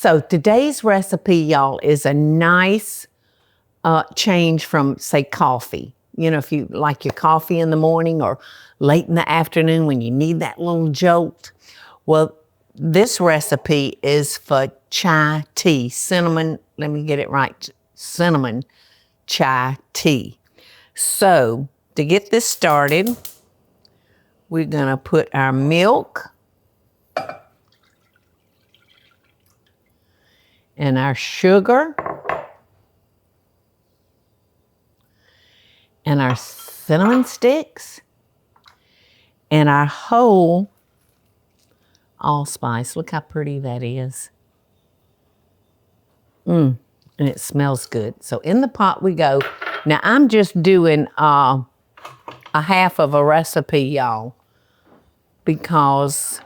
So today's recipe, y'all, is a nice change from, say, coffee. You know, if you like your coffee in the morning or late in the afternoon when you need that little jolt. Well, this recipe is for chai tea, cinnamon, let me get it right, cinnamon chai tea. So to get this started, we're gonna put our milk and our sugar and our cinnamon sticks and our whole allspice. Look how pretty that is. And it smells good. So in the pot we go. Now I'm just doing a half of a recipe, y'all, because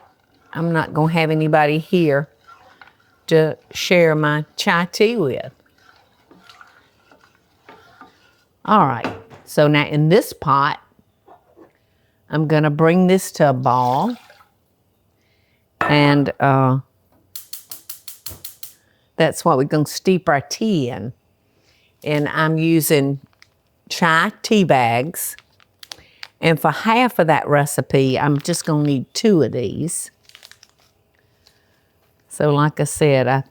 I'm not gonna have anybody here to share my chai tea with. All right, so now in this pot, I'm gonna bring this to a ball, and that's what we're gonna steep our tea in. And I'm using chai tea bags. And for half of that recipe, I'm just gonna need 2 of these. So like I said, I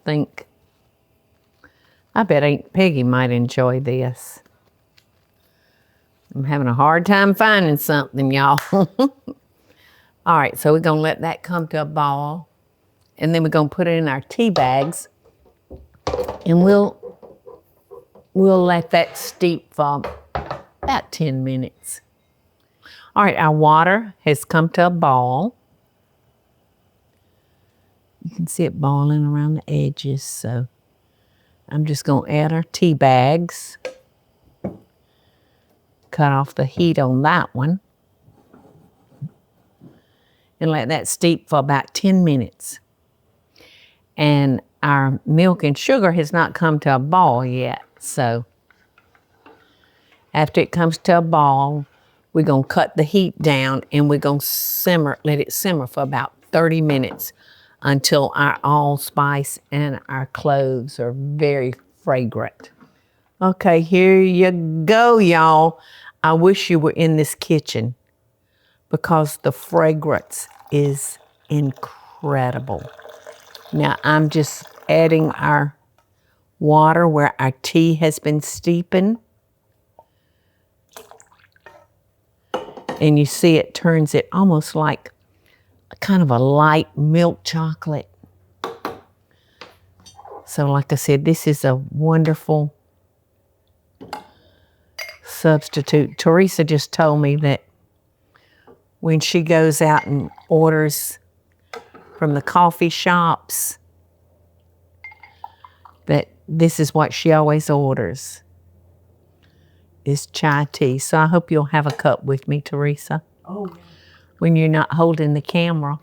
bet Aunt Peggy might enjoy this. I'm having a hard time finding something, y'all. All right, so we're gonna let that come to a ball, and then we're gonna put it in our tea bags, and we'll let that steep for about 10 minutes. All right, our water has come to a ball. You can see it boiling around the edges, so I'm just gonna add our tea bags. Cut off the heat on that one. And let that steep for about 10 minutes. And our milk and sugar has not come to a ball yet, so after it comes to a ball, we're gonna cut the heat down and we're gonna let it simmer for about 30 minutes until our allspice and our cloves are very fragrant. Okay, here you go, y'all. I wish you were in this kitchen because the fragrance is incredible. Now I'm just adding our water where our tea has been steeping. And you see it turns it almost like kind of a light milk chocolate. So like I said, this is a wonderful substitute. Teresa just told me that when she goes out and orders from the coffee shops, that this is what she always orders, is chai tea. So I hope you'll have a cup with me, Teresa. Oh, yeah. When you're not holding the camera.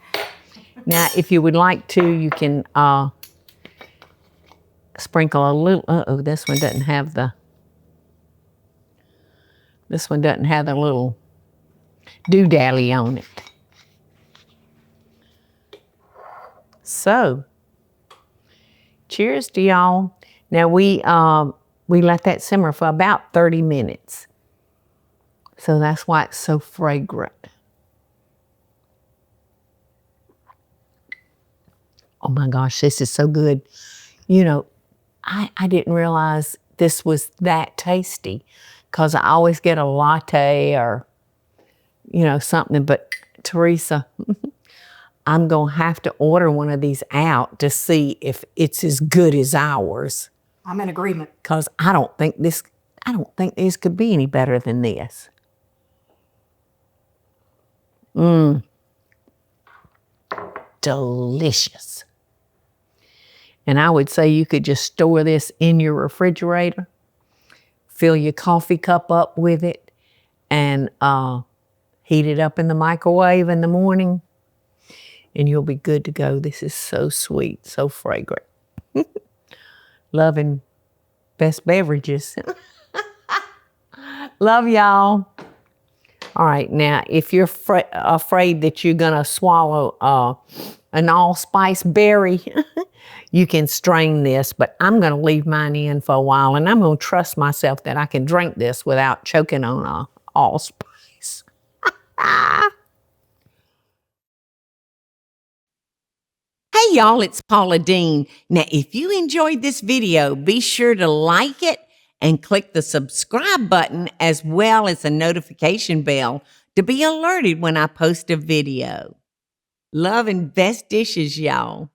Now, if you would like to, you can sprinkle a little, this one doesn't have the little doodally on it. So, cheers to y'all. Now we let that simmer for about 30 minutes. So that's why it's so fragrant. Oh my gosh, this is so good. You know, I didn't realize this was that tasty because I always get a latte or, you know, something. But Teresa, I'm going to have to order one of these out to see if it's as good as ours. I'm in agreement. Because I don't think this could be any better than this. Delicious. And I would say you could just store this in your refrigerator, fill your coffee cup up with it, and heat it up in the microwave in the morning, and you'll be good to go. This is so sweet, so fragrant. Loving best beverages. Love y'all. All right, now, if you're afraid that you're going to swallow an allspice berry. You can strain this, but I'm going to leave mine in for a while, and I'm going to trust myself that I can drink this without choking on allspice. Hey y'all, it's Paula Deen. Now, if you enjoyed this video, be sure to like it and click the subscribe button as well as the notification bell to be alerted when I post a video. Love and best dishes, y'all.